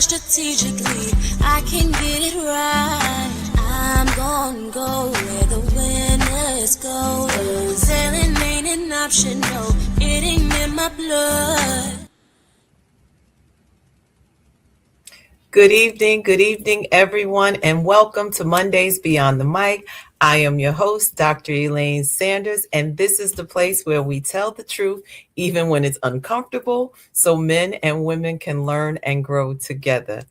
strategically. I can get it right. I'm gonna go where the winners go. Sailing ain't an option, no, it ain't in my blood. Good evening, everyone, and welcome to Mondays Beyond the Mic. I am your host, DR.ELAINE Sanders, and this is the place where we tell the truth, even when it's uncomfortable, so men and women can learn and grow together.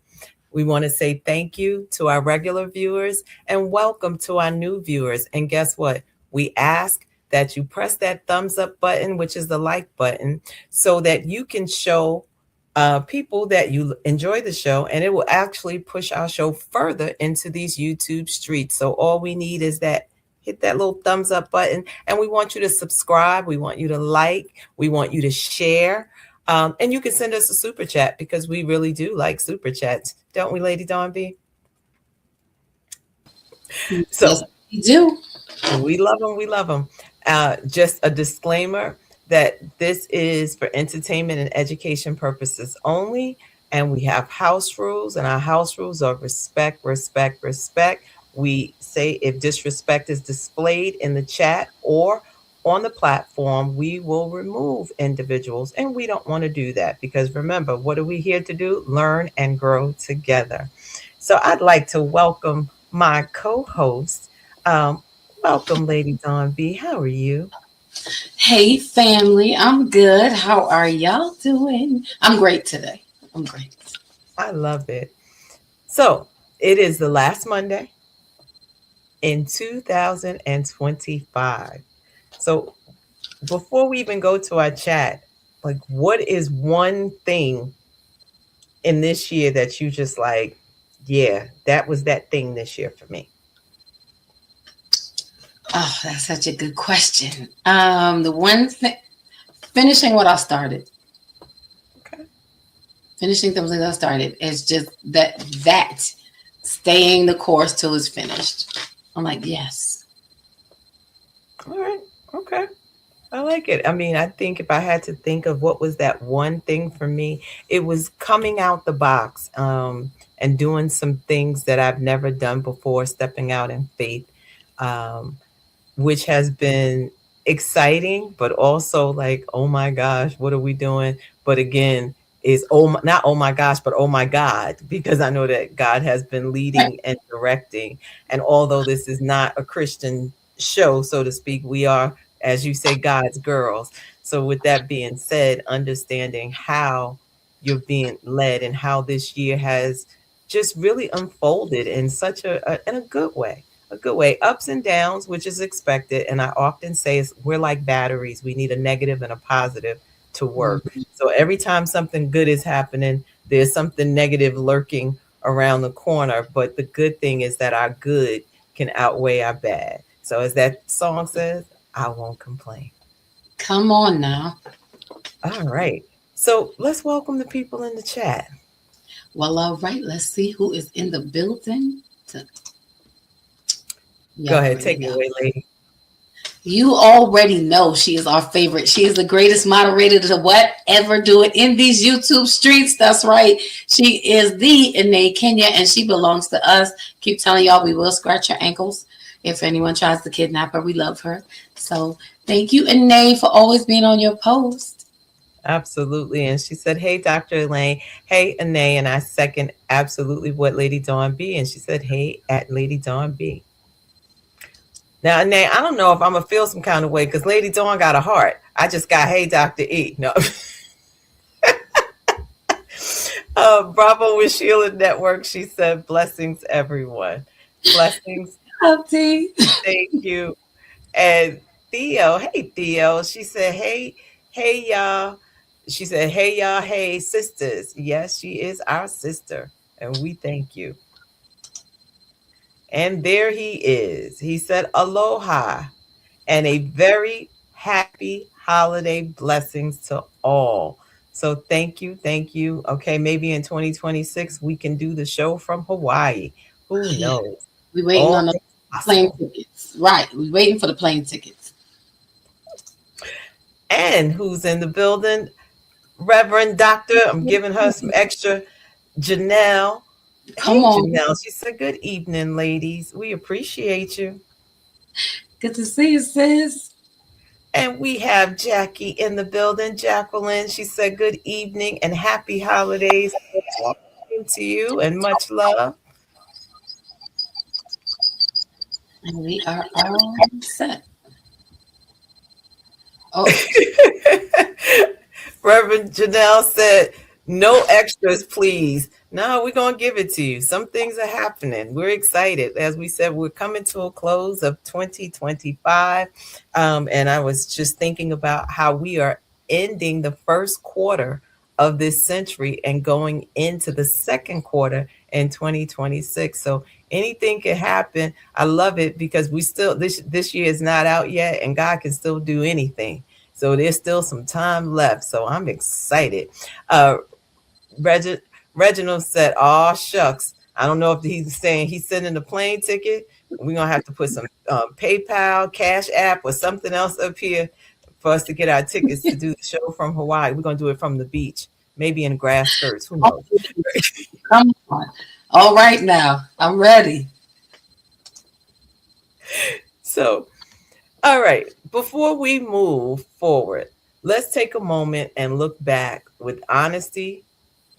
We want to say thank you to our regular viewers and welcome to our new viewers. And guess what? We ask that you press that thumbs up button, which is the like button, so that you can show people that you enjoy the show, and it will actually push our show further into these YouTube streets. So all we need is that hit that little thumbs up button, and we want you to subscribe. We want you to like. We want you to share. And you can send us a super chat because we really do like super chats, don't we, Lady Dawn B? So yes, we do. We love them. We love them. Just a disclaimer that this is for entertainment and education purposes only. And we have house rules, and our house rules are respect, respect, respect. We say if disrespect is displayed in the chat or on the platform, we will remove individuals. And we don't want to do that because remember, what are we here to do? Learn and grow together. So I'd like to welcome my co-host. Welcome, Lady Dawn B. How are you? Hey, family. I'm good. How are y'all doing? I'm great today. I'm great. I love it. So it is the last Monday in 2025. So before we even go to our chat, like, what is one thing in this year that you just like, yeah, that was that thing this year for me? Oh, that's such a good question. The one thing, finishing what I started. Okay. Finishing something I started is just that staying the course till it's finished. I'm like, yes. All right. Okay. I like it. I mean, I think if I had to think of what was that one thing for me, it was coming out the box and doing some things that I've never done before, stepping out in faith, which has been exciting, but also like, oh my gosh, what are we doing? But again, is not oh my gosh, but oh my God, because I know that God has been leading and directing. And although this is not a Christian show, so to speak, we are, as you say, God's girls. So with that being said, understanding how you're being led and how this year has just really unfolded in such in a good way. A good way, ups and downs, which is expected. And I often say we're like batteries. We need a negative and a positive to work. Mhm. So every time something good is happening, there's something negative lurking around the corner. But the good thing is that our good can outweigh our bad. So as that song says, I won't complain. Come on now. All right. So let's welcome the people in the chat. Well, all right. Let's see who is in the building. Go ahead. Take it away, lady. You already know she is our favorite. She is the greatest moderator to whatever do it in these YouTube streets. That's right. She is the Ine Kenya, and she belongs to us. Keep telling y'all we will scratch her ankles if anyone tries to kidnap her. We love her. So thank you, Ine, for always being on your post. Absolutely. And she said, hey, DR.ELAINE. Hey, Ine. And I second absolutely what Lady Dawn B. And she said, hey, at Lady Dawn B. Now, Ine, I don't know if I'm going to feel some kind of way because Lady Dawn got a heart. I just got, hey, Dr. E. No. Bravo with Sheila Network. She said, blessings, everyone. Blessings. Thank you. And Theo, hey, Theo. She said, hey, y'all. She said, hey, y'all, hey, sisters. Yes, she is our sister. And we thank you. And there he is. He said, aloha and a very happy holiday blessings to all. So thank you. Thank you. Okay, maybe in 2026, we can do the show from Hawaii. Who knows? We're waiting on the plane tickets. Right. We're waiting for the plane tickets. And who's in the building? Reverend Doctor. I'm giving her some extra Janelle. Come Hey, on. Janelle. She said, good evening, ladies. We appreciate you. Good to see you, sis. And we have Jackie in the building. Jacqueline, she said, good evening and happy holidays. To you and much love. And we are all set. Oh, Reverend Janelle said, no extras, please. No, we're going to give it to you. Some things are happening. We're excited. As we said, we're coming to a close of 2025. And I was just thinking about how we are ending the first quarter of this century and going into the second quarter in 2026. So anything can happen. I love it because we still, this year is not out yet and God can still do anything. So there's still some time left. So I'm excited. Uh, Regi- Reginald said, "Oh shucks, I don't know if he's saying he's sending the plane ticket. We're gonna have to put some PayPal, Cash App, or something else up here for us to get our tickets to do the show from Hawaii. We're gonna do it from the beach, maybe in grass skirts. Who knows?" come on. All right now. I'm ready. So, all right. Before we move forward, let's take a moment and look back with honesty,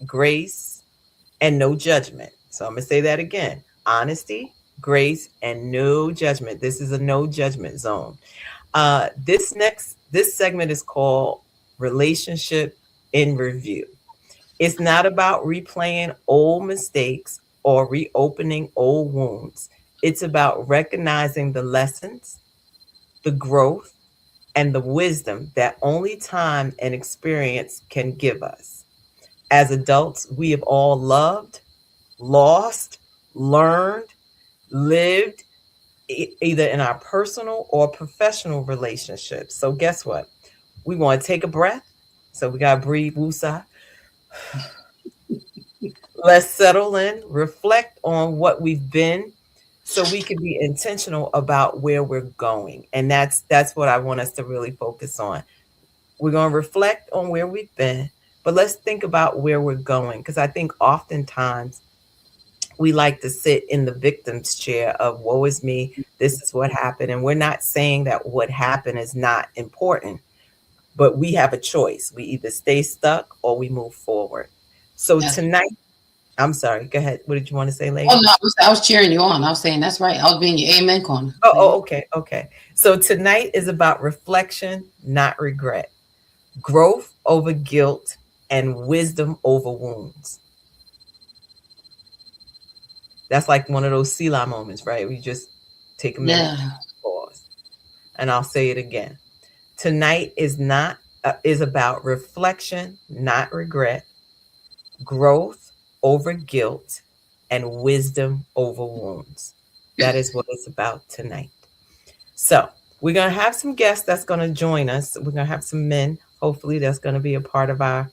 grace, and no judgment. So I'm going to say that again: honesty, grace, and no judgment. This is a no judgment zone. This segment is called Relationship in Review. It's not about replaying old mistakes or reopening old wounds. It's about recognizing the lessons, the growth, and the wisdom that only time and experience can give us. As adults, we have all loved, lost, learned, lived, either in our personal or professional relationships. So guess what? We want to take a breath. So we got to breathe, woosah. Let's settle in, reflect on what we've been so we can be intentional about where we're going. And that's what I want us to really focus on. We're going to reflect on where we've been, but let's think about where we're going because I think oftentimes we like to sit in the victim's chair of woe is me, this is what happened. And we're not saying that what happened is not important, but we have a choice. We either stay stuck or we move forward. So That's tonight, I'm sorry, go ahead. What did you want to say, Oh lady? no, I was cheering you on. I was saying that's right. I was being your amen corner. Okay, okay. So tonight is about reflection, not regret, growth over guilt, and wisdom over wounds. That's like one of those Selah moments, right? We just take a minute, Yeah. pause. And I'll say it again. Tonight is not is about reflection, not regret, growth over guilt, and wisdom over wounds. That is what it's about tonight. So we're gonna have some guests that's gonna join us. We're gonna have some men, hopefully, that's gonna be a part of our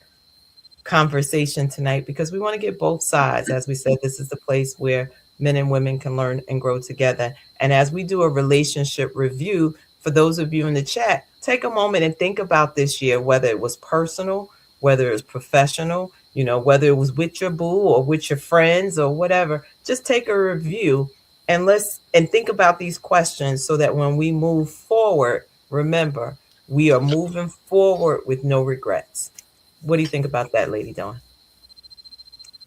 conversation tonight because we want to get both sides. As we said, this is the place where men and women can learn and grow together. And as we do a relationship review, for those of you in the chat, take a moment and think about this year, whether it was personal, whether it was professional, whether it was with your boo or with your friends or whatever. Just take a review and think about these questions so that when we move forward, remember, we are moving forward with no regrets. What do you think about that, Lady Dawn?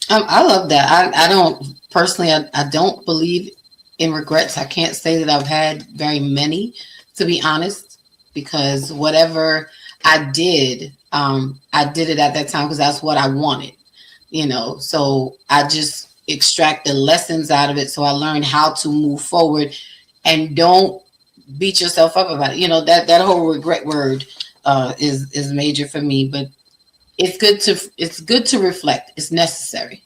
I love that. I don't personally. I don't believe in regrets. I can't say that I've had very many, to be honest, because whatever I did it at that time because that's what I wanted. So I just extract the lessons out of it. So I learned how to move forward, and don't beat yourself up about it. That whole regret word is major for me, but it's good to reflect. It's necessary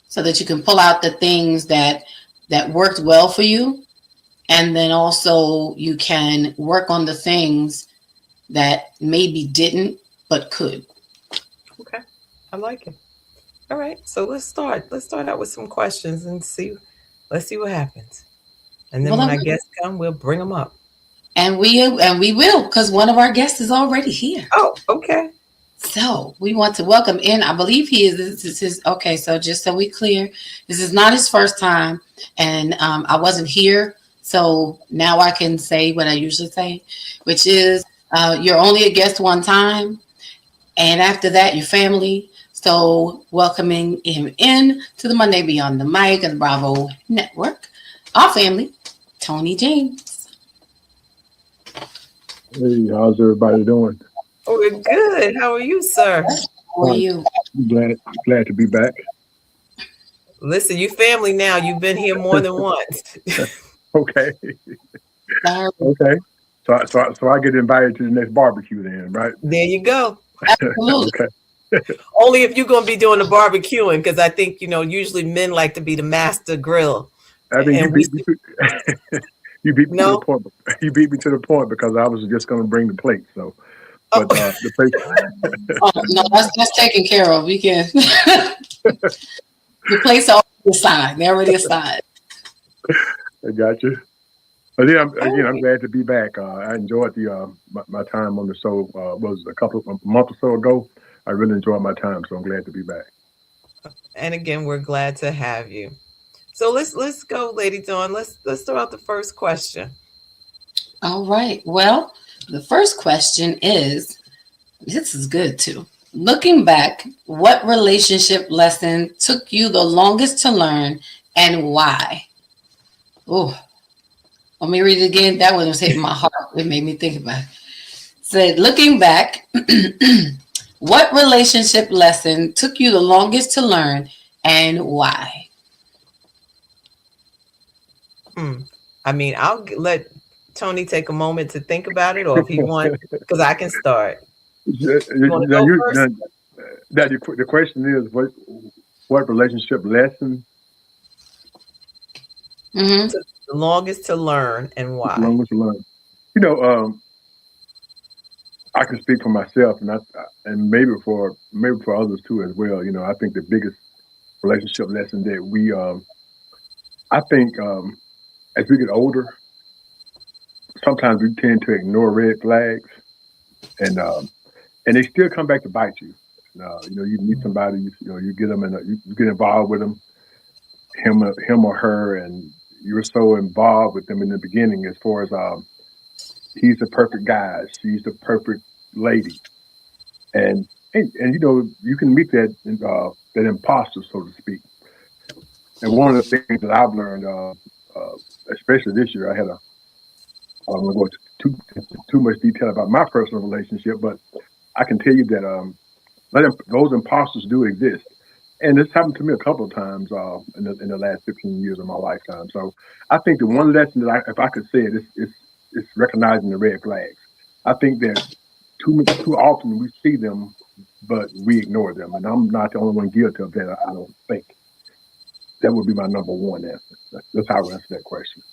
so that you can pull out the things that worked well for you, and then also you can work on the things that maybe didn't but could. Okay, I like it. All right, so let's start. Let's start out with some questions and see. Let's see what happens. And then Well, when our guests come, we'll bring them up. and we will because one of our guests is already here. Oh, okay. So we want to welcome in. I believe he is. This is his. Okay, so just so we clear, this is not his first time, and I wasn't here, so now I can say what I usually say, which is you're only a guest one time, and after that, your family. So welcoming him in to the Monday Beyond the Mic and the Bravo Network, our family, Tony James. Hey, how's everybody doing? Oh, we're good. How are you, sir? How are you? Glad to be back. Listen, you family now. You've been here more than once. Okay, okay. So I get invited to the next barbecue then, right? There you go. Absolutely. Okay. Only if you're going to be doing the barbecuing, because I think, usually men like to be the master grill. I mean, And we, you beat me to the no? point. You beat me to the point because I was just going to bring the plate. So, Oh, but the plate. Oh, no, that's taken care of. We can. The place already assigned. They're already assigned. I got you. But yeah, I'm glad to be back. I enjoyed my time on the show. Was a month or so ago. I really enjoyed my time, so I'm glad to be back. and again, we're glad to have you. So let's go, Lady Dawn. Let's throw out the first question. All right. Well, the first question is this is good too. Looking back, what relationship lesson took you the longest to learn and why? Oh, let me read it again. That one was hitting my heart. It made me think about it. Said, looking back, what relationship lesson took you the longest to learn and why? I mean, let Tony take a moment to think about it, or if he wants, because I can start. You want to Now, go first? the question is what relationship lesson Mm-hmm. The longest to learn and is the why. longest to learn? You know, I can speak for myself, and maybe for others too as well. You know, I think the biggest relationship lesson that I think as we get older, sometimes we tend to ignore red flags, and they still come back to bite you. You meet somebody, you get them, and you get involved with them, him or her, and you're so involved with them in the beginning as far as he's the perfect guy, she's the perfect lady, and you can meet that imposter, so to speak. And one of the things that I've learned, especially this year, I don't want to go into too much detail about my personal relationship, but I can tell you that those imposters do exist. And it's happened to me a couple of times in the last 15 years of my lifetime. So I think the one lesson that if I could say it, it's recognizing the red flags. I think that too often we see them, but we ignore them. And I'm not the only one guilty of that, I don't think. That would be my number one answer. That's how I would answer that question.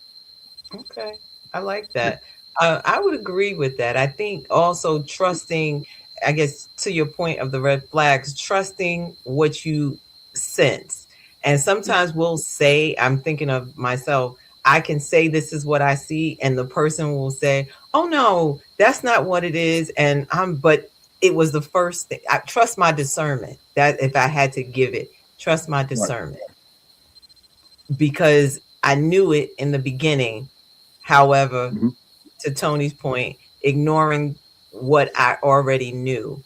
Okay, I like that. I would agree with that. I think also trusting, I guess, to your point of the red flags, trusting what you sense. And sometimes we'll say, I'm thinking of myself, I can say this is what I see, and the person will say, "Oh no, that's not what it is." But it was the first thing. I trust my discernment. That if I had to give it, trust my Right. discernment because I knew it in the beginning. However, Hmm. to Tony's point, ignoring what I already knew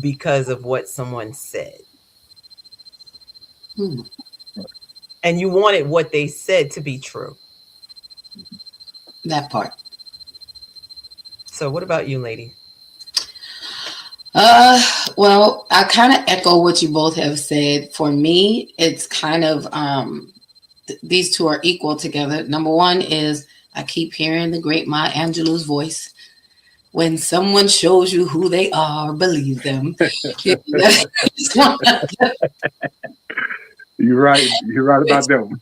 because of what someone said. Hmm. And you wanted what they said to be true. That part. So, what about you, lady? Uh, well, I kind of echo what you both have said. For me, it's kind of these two are equal together. Number one is I keep hearing the great Maya Angelou's voice. When someone shows you who they are, believe them. You're right. You're right about them.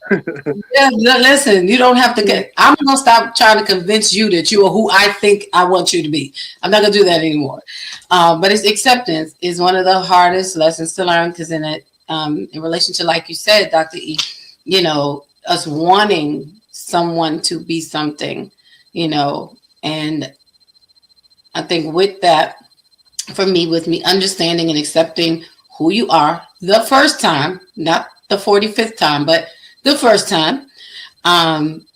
Yeah, listen, you don't have to. I'm gonna stop trying to convince you that you are who I think I want you to be. I'm not gonna do that anymore. But it's acceptance is one of the hardest lessons to learn because in relation to like you said, Dr. E, us wanting someone to be something, and I think with that, for me, with me understanding and accepting who you are the first time, not the 45th time, but the first time. Um,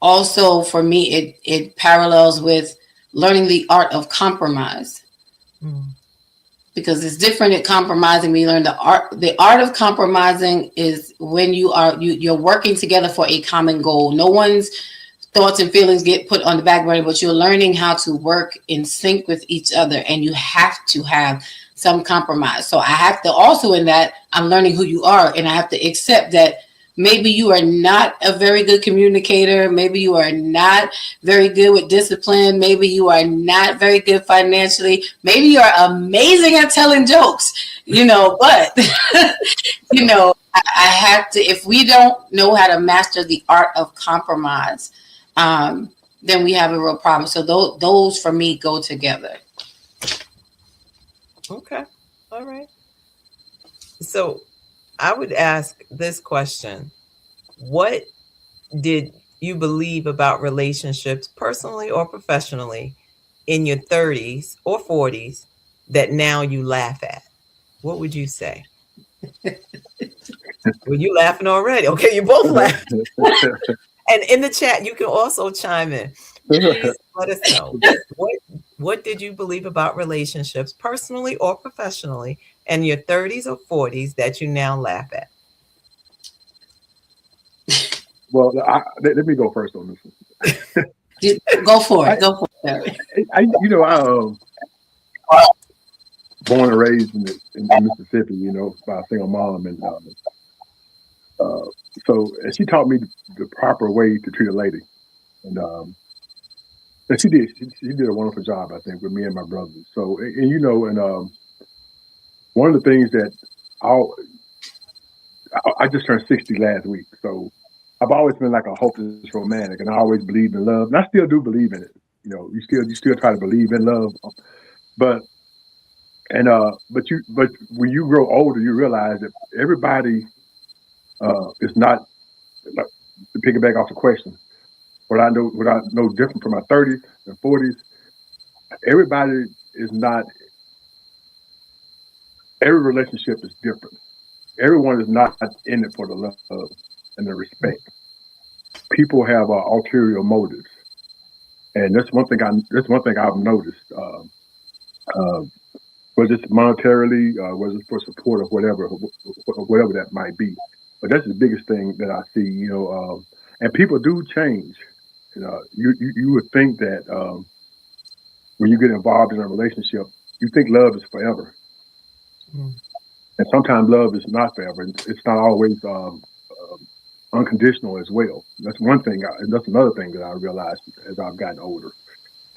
Also, for me, it parallels with learning the art of compromise, Mm. because it's different at compromising. We learn the art of compromising is when you're working together for a common goal. No one's thoughts and feelings get put on the back burner, but you're learning how to work in sync with each other, and you have to have some compromise. So I have to also, in that, I'm learning who you are, and I have to accept that maybe you are not a very good communicator, maybe you are not very good with discipline, maybe you are not very good financially, maybe you're amazing at telling jokes, but I have to, if we don't know how to master the art of compromise, then we have a real problem. So those for me go together. Okay. All right. So I would ask this question. What did you believe about relationships, personally or professionally, in your 30s or 40s that now you laugh at? What would you say? Were you laughing already? Okay, you both laughed. And in the chat, you can also chime in. Please let us know. What did you believe about relationships, personally or professionally, in your 30s or 40s that you now laugh at? Well, let me go first on this one. Go for it. Go for it. I born and raised in Mississippi, by a single mom, and and she taught me the proper way to treat a lady, and she did. She did a wonderful job, I think, with me and my brothers. So, and one of the things that I just turned 60 last week, so I've always been like a hopeless romantic, and I always believed in love, and I still do believe in it. You still try to believe in love, but when you grow older, you realize that everybody is not, like, to piggyback off the question. What I know different from my 30s and 40s, everybody is not. Every relationship is different. Everyone is not in it for the love and the respect. People have ulterior motives, and that's one thing I've noticed. Whether it's monetarily, whether it's for support or whatever that might be, but that's the biggest thing that I see. And people do change. You would think that when you get involved in a relationship, you think love is forever. Mm. And sometimes love is not forever. It's not always unconditional as well. That's one thing. And that's another thing that I realized as I've gotten older.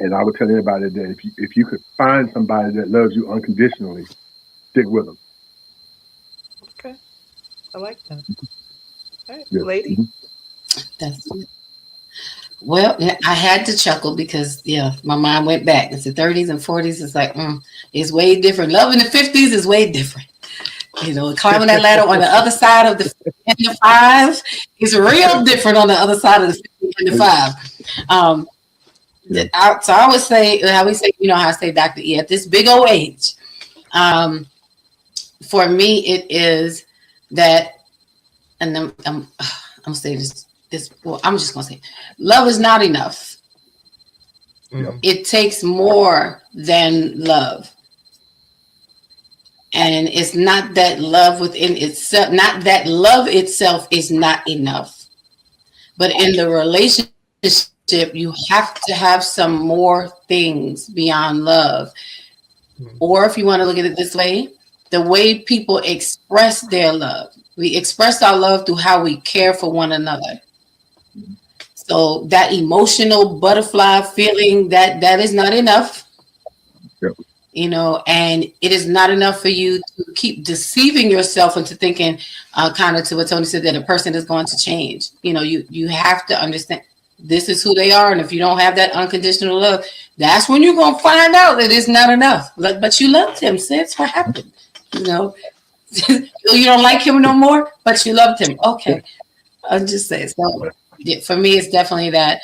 And I would tell anybody that if you could find somebody that loves you unconditionally, stick with them. Okay. I like that. All right, yeah. Lady. That's it. Well, I had to chuckle because, my mind went back. It's the 30s and 40s. It's like, it's way different. Love in the 50s is way different. Climbing that ladder on the other side of the 50 and the 5 is real different on the other side of the 50 and the 5. So I would say, how we say, how I say, Dr. E, at this big old age, for me, it is that, and I'm saying this, well, I'm just going to say, love is not enough. Mm-hmm. It takes more than love. And it's not that love within itself, not that love itself is not enough. But in the relationship, you have to have some more things beyond love. Mm-hmm. Or if you want to look at it this way, the way people express their love. We express our love through how we care for one another. Mm-hmm. So that emotional butterfly feeling, that is not enough. Yep. And it is not enough for you to keep deceiving yourself into thinking, kind of to what Tony said, that a person is going to change. You have to understand this is who they are. And if you don't have that unconditional love, that's when you're going to find out that it's not enough. But you loved him, sis. What happened? You don't like him no more, but you loved him. Okay. I'm just saying. So for me, it's definitely that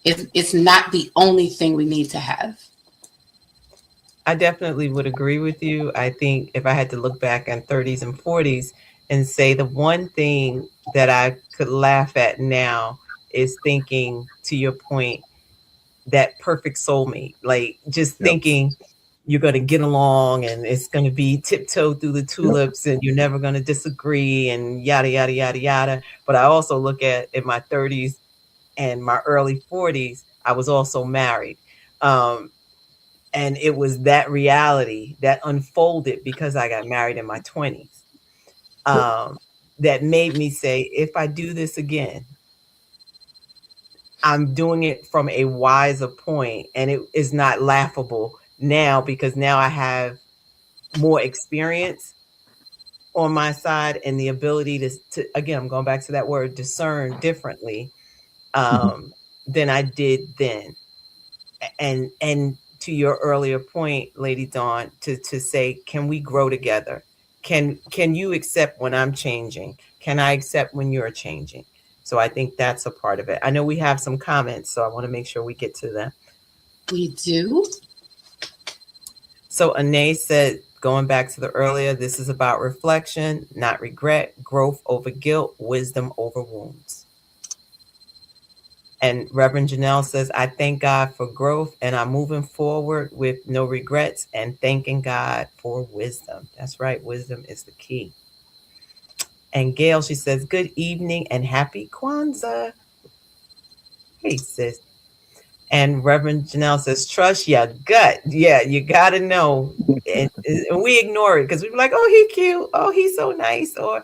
it's not the only thing we need to have. I definitely would agree with you. I think if I had to look back on 30s and 40s and say the one thing that I could laugh at now is thinking, to your point, that perfect soulmate. Like just Yep. thinking you're going to get along and it's going to be tiptoe through the Yep. tulips and you're never going to disagree and yada, yada, yada, yada. But I also look at in my 30s and my early 40s, I was also married. Um, and it was that reality that unfolded because I got married in my 20s, Yep. um, that made me say, if I do this again, I'm doing it from a wiser point, and it is not laughable now because now I have more experience on my side and the ability to again, I'm going back to that word, discern differently, Mhm. um, than I did then. And to your earlier point, Lady Dawn, to say, can we grow together? Can you accept when I'm changing? Can I accept when you're changing? So I think that's a part of it. I know we have some comments, so I want to make sure we get to them. We do. So Anae said, going back to the earlier, this is about reflection, not regret, growth over guilt, wisdom over wounds. And Reverend Janelle says, I thank God for growth and I'm moving forward with no regrets and thanking God for wisdom. That's right. Wisdom is the key. And Gail, she says, good evening and happy Kwanzaa. Hey, sis. And Reverend Janelle says, trust your gut. Yeah, you got to know. And we ignore it because we're like, oh, he cute. Oh, he's so nice. Or,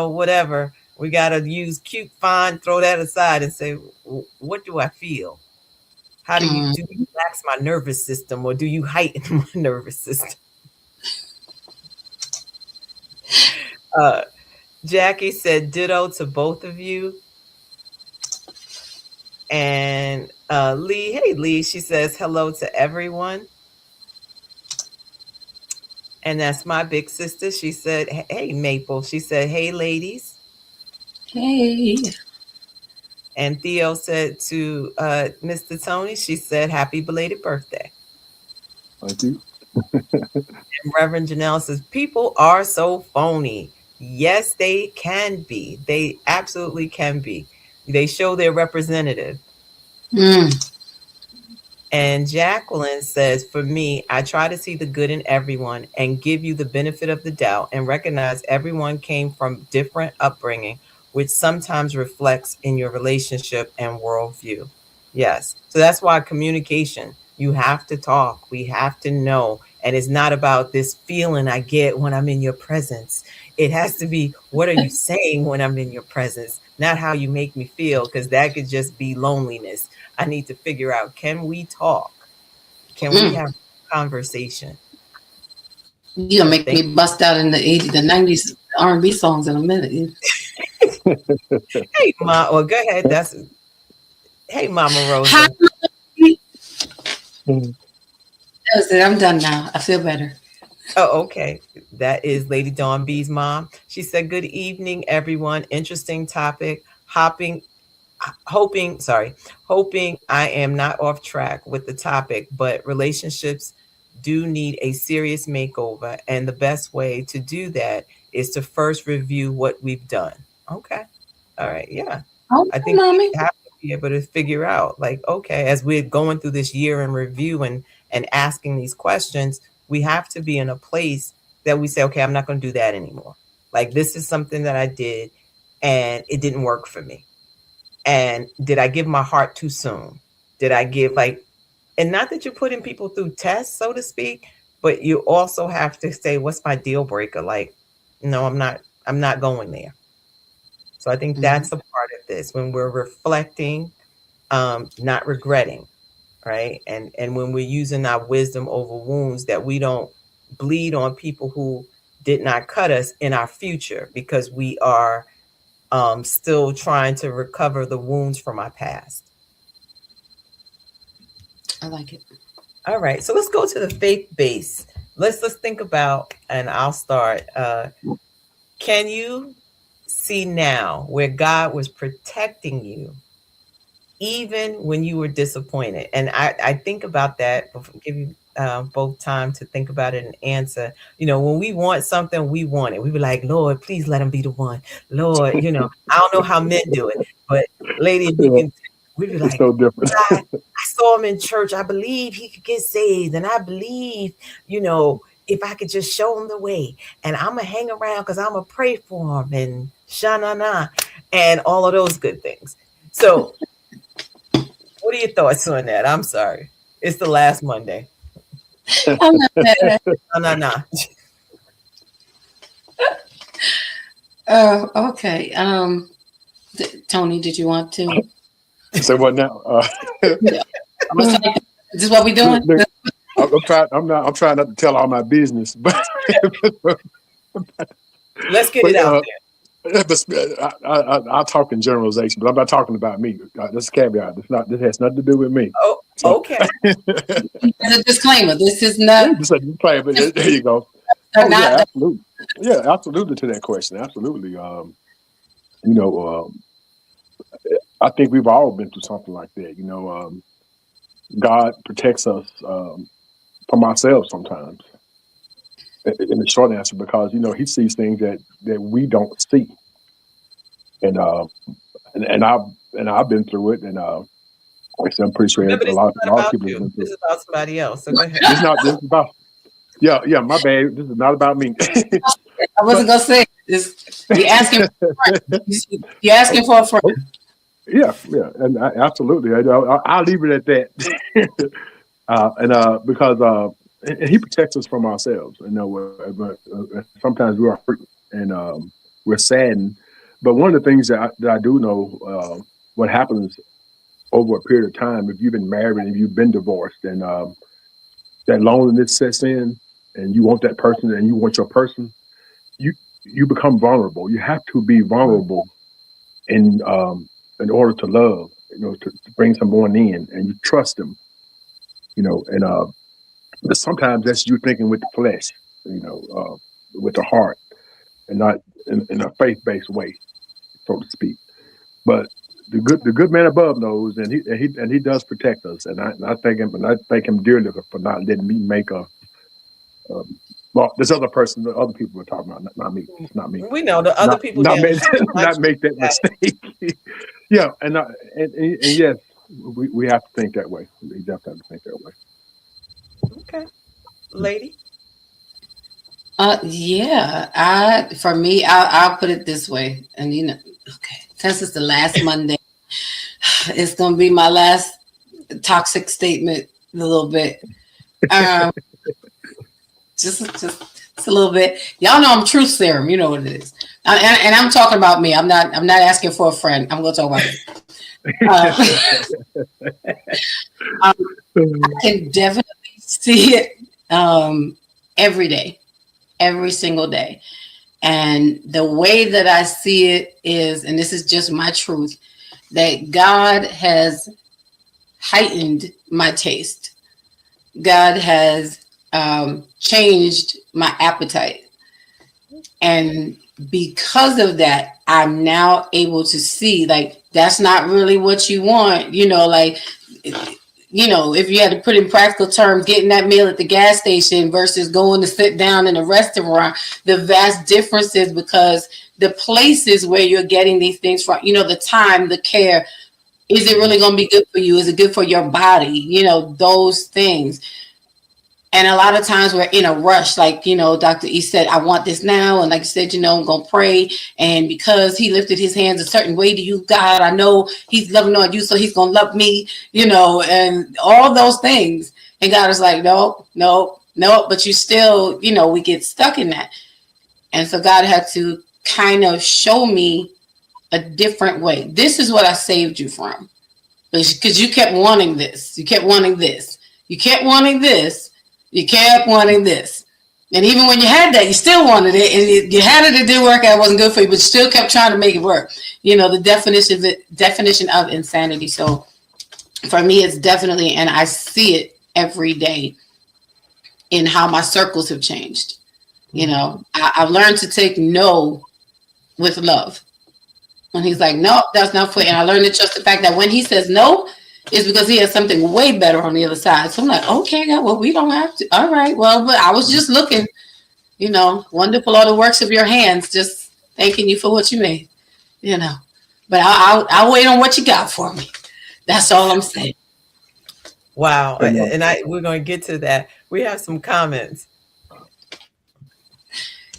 whatever. We got to use cute, fine, throw that aside and say, what do I feel? How do you Mm. relax my nervous system or do you heighten my nervous system? Uh, Jackie said ditto to both of you. And Lee, hey Lee, she says hello to everyone. And that's my big sister. She said, hey Maple. She said, hey ladies. Hey. And Theo said to Mr. Tony, she said, happy belated birthday. Thank you. And Reverend Janelle says, people are so phony. Yes, they can be. They absolutely can be. They show their representative. Mm. And Jacqueline says, for me, I try to see the good in everyone and give you the benefit of the doubt and recognize everyone came from different upbringing, which sometimes reflects in your relationship and worldview. Yes. So that's why communication, you have to talk. We have to know. And it's not about this feeling I get when I'm in your presence. It has to be, what are you saying when I'm in your presence? Not how you make me feel, because that could just be loneliness. I need to figure out, can we talk? Can we Mm. have conversation? You're gonna So make me bust out in the 80s, the 90s R&B songs in a minute. hey, well, go ahead. Hey, Mama Hi. Rosa. Mhm. That's it. I'm done now. I feel better. Oh, okay. That is Lady Dawn B's mom. She said, good evening, everyone. Interesting topic. Hoping I am not off track with the topic, but relationships do need a serious makeover. And the best way to do that is to first review what we've done. Okay. All right. Yeah. Oh, I think we mommy. have to be able to figure out, like, okay, as we're going through this year in review and asking these questions, we have to be in a place that we say, okay, I'm not going to do that anymore. Like, this is something that I did and it didn't work for me. And did I give my heart too soon? Did I give and not that you're putting people through tests, so to speak, but you also have to say, what's my deal breaker? Like, no, I'm not going there. So I think Mm-hmm. that's a part of this when we're reflecting, not regretting, right? And when we're using our wisdom over wounds, that we don't bleed on people who did not cut us in our future because we are still trying to recover the wounds from our past. I like it. All right, so let's go to the faith base. Let's think about, and I'll start. Can you see now where God was protecting you even when you were disappointed? And I think about that. Give you both time to think about it and answer. When we want something, we want it. We be like, Lord, please let him be the one. Lord, I don't know how men do it, but lady, if you Yeah, can, we be it's like, so different. God, I saw him in church. I believe he could get saved, and I believe, if I could just show him the way, and I'm gonna hang around because I'm gonna pray for him and sha na and all of those good things. So, what are your thoughts on that? I'm sorry, it's the last Monday. I'm not mad at that. No. Oh, okay. Tony, did you want to? Say what now? Yeah. I was like, is this what we doing? Look, I'm trying. I'm trying not to tell all my business, but Let's get but it out I'll talk in generalization, but I'm not talking about me. This is a caveat. This has nothing to do with me. there. Oh, So, okay. As a disclaimer, this is not just a disclaimer, but there you go. or Oh yeah, not. absolutely. Yeah, absolutely to that question. Absolutely. You know, I think we've all been through something like that. God protects us from ourselves sometimes. In the short answer, because He sees things that we don't see, and I've been through it, and like I said, I'm pretty sure Remember, a this is lot not of about people have you. been through This it. is about somebody else. So go ahead. This is about yeah, my bad. This is not about me. I wasn't gonna say this. You're asking. You're asking for a friend. Yeah, and absolutely. I'll leave it at that. Because and He protects us from ourselves. But sometimes we are hurt and we're saddened. But one of the things that I do know, what happens over a period of time, if you've been married and you've been divorced, and that loneliness sets in, and you want that person, and you want your person, you become vulnerable. You have to be vulnerable in order to love, to bring someone in, and you trust them, and but sometimes that's you thinking with the flesh, with the heart, and not in a faith-based way, so to speak. But the good man above knows, and he does protect us, and I thank him dearly for not letting me make um, well, this other person, the other people we're talking about, not me. It's not me. We know the other Not people not down make the not make that mistake. Yeah, and yes, we have to think that way. We definitely have to think that way. Okay, lady. Yeah. For me, I'll put it this way, and okay, since it's the last Monday, it's gonna be my last toxic statement a little bit. Um, just a little bit. Y'all know I'm truth serum. You know what it is. And I'm talking about me. I'm not asking for a friend. I'm gonna talk about me. I can definitely see it every day, every single day. And the way that I see it is, and this is just my truth, that God has heightened my taste. God has changed my appetite. And because of that, I'm now able to see, like, that's not really what you want. Like, if you had to put in practical terms, getting that meal at the gas station versus going to sit down in a restaurant, the vast differences, because the places where you're getting these things from, the time, the care, is it really going to be good for you? Is it good for your body? Those things. And a lot of times we're in a rush, like, Dr. E said, I want this now. And like you said, I'm going to pray. And because he lifted his hands a certain way to you, God, I know he's loving on you, so he's going to love me, and all those things. And God is like, no, but you still, we get stuck in that. And so God had to kind of show me a different way. This is what I saved you from. Because you kept wanting this. You kept wanting this. You kept wanting this. You kept wanting this. And even when you had that, you still wanted it. And you had it, it didn't work out, it wasn't good for you, but you still kept trying to make it work. The definition of insanity. So for me, it's definitely, and I see it every day in how my circles have changed. I've learned to take no with love. When he's like, no, that's not for you. And I learned to trust the fact that when he says no, it's because he has something way better on the other side. So I'm like, okay, God, well, we don't have to. All right, well, but I was just looking, wonderful are the works of your hands, just thanking you for what you made, you know. But I'll wait on what you got for me. That's all I'm saying. Wow. And We're going to get to that. We have some comments.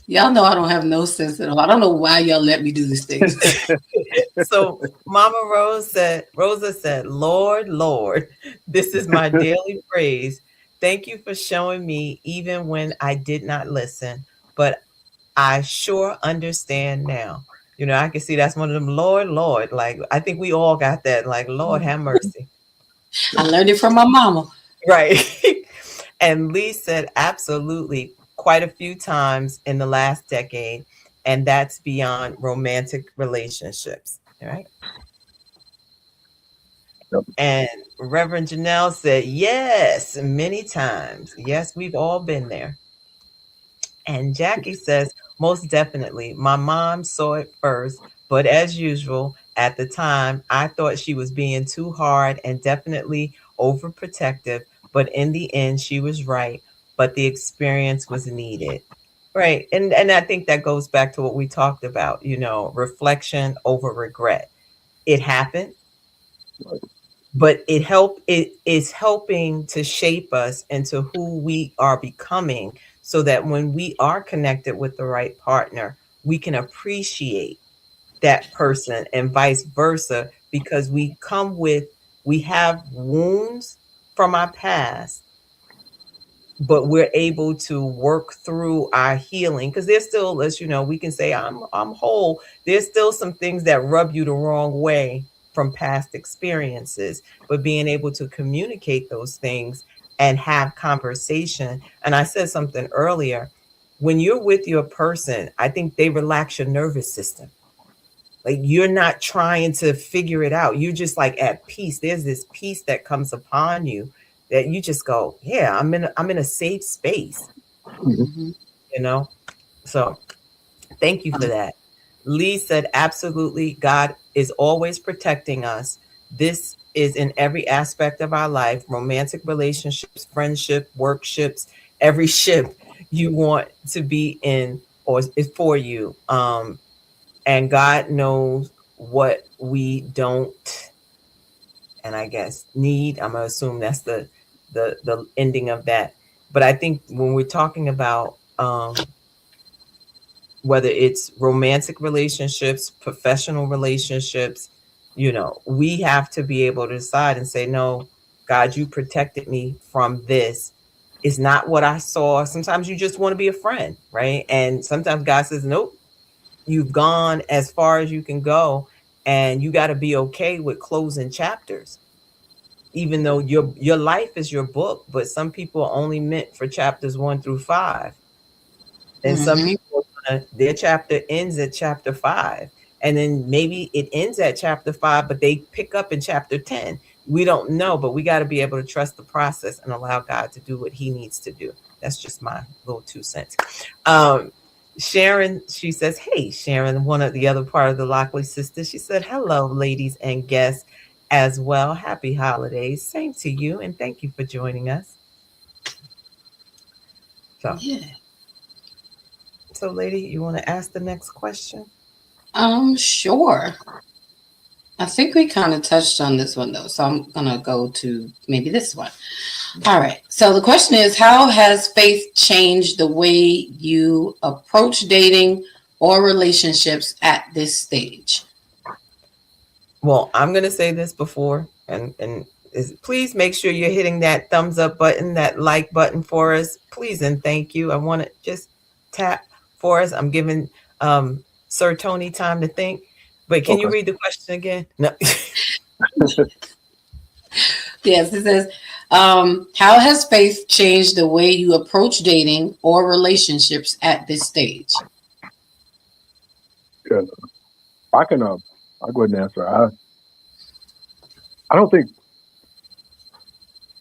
Y'all know I don't have no sense at all. I don't know why y'all let me do these things. So Mama Rosa said, Lord, Lord, this is my daily praise. Thank you for showing me even when I did not listen, but I sure understand now. I can see that's one of them, Lord, Lord. Like, I think we all got that. Like, Lord, have mercy. I learned it from my mama. Right. And Lee said, absolutely, quite a few times in the last decade. And that's beyond romantic relationships. All right. yep. And Reverend Janelle said, yes, many times. Yes, we've all been there. And Jackie says, most definitely. My mom saw it first, but as usual, at the time, I thought she was being too hard and definitely overprotective. But in the end, she was right. But the experience was needed. Right. And I think that goes back to what we talked about, reflection over regret. It happened, but it is helping to shape us into who we are becoming, so that when we are connected with the right partner, we can appreciate that person and vice versa, because we have wounds from our past, but we're able to work through our healing, because there's still, as we can say, I'm whole. There's still some things that rub you the wrong way from past experiences, but being able to communicate those things and have conversation. And I said something earlier, when you're with your person, I think they relax your nervous system. Like, you're not trying to figure it out. You're just like at peace. There's this peace that comes upon you that you just go, yeah, I'm in a safe space, Mm-hmm. So thank you for that. Lee said, absolutely. God is always protecting us. This is in every aspect of our life, romantic relationships, friendship, workships, every ship you want to be in or is for you. And God knows what we don't, and I guess need. I'm gonna assume that's the ending of that. But I think when we're talking about whether it's romantic relationships, professional relationships, we have to be able to decide and say, no, God, you protected me from this. It's not what I saw. Sometimes you just want to be a friend, right? And sometimes God says, nope, you've gone as far as you can go, and you got to be okay with closing chapters, even though your life is your book. But some people are only meant for chapters 1 through 5, and some Mm-hmm. people, their chapter ends at chapter 5, and then maybe it ends at chapter 5, but they pick up in chapter 10. We don't know, but we got to be able to trust the process and allow God to do what he needs to do. That's just my little 2 cents. Sharon, she says, hey, Sharon, one of the other part of the Lockley sisters, she said, hello, ladies and guests as well. Happy holidays. Same to you. And thank you for joining us. Yeah. So, lady, you want to ask the next question? Sure. I think we kind of touched on this one though, so I'm gonna go to maybe this one. All right. So the question is, how has faith changed the way you approach dating or relationships at this stage? Well, I'm going to say this before, and please make sure you're hitting that thumbs up button, that like button for us, please and thank you. I want to just tap for us. I'm giving Sir Tony time to think. But can you read the question again? No. Yes, it says, how has faith changed the way you approach dating or relationships at this stage? Yeah. I'll go ahead and answer. I don't think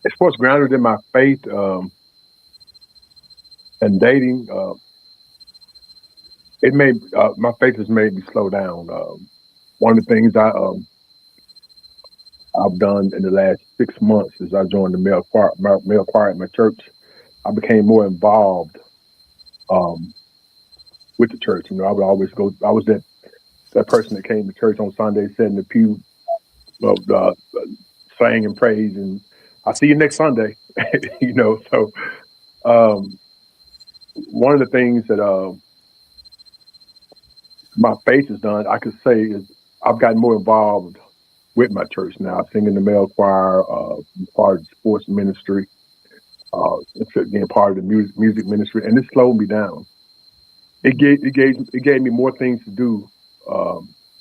it's what's grounded in my faith and dating. It made my faith has made me slow down. One of the things I've done in the last 6 months as I joined the male choir at my church. I became more involved um, with the church. You know, I would always go. I was that person that came to church on Sunday, sat in the pew, sang and praised, and I'll see you next Sunday. You know, so um, one of the things that my faith has done, I could say, is I've gotten more involved with my church now. I sing in the male choir, part of the sports ministry, being part of the music ministry, and it slowed me down. It gave me more things to do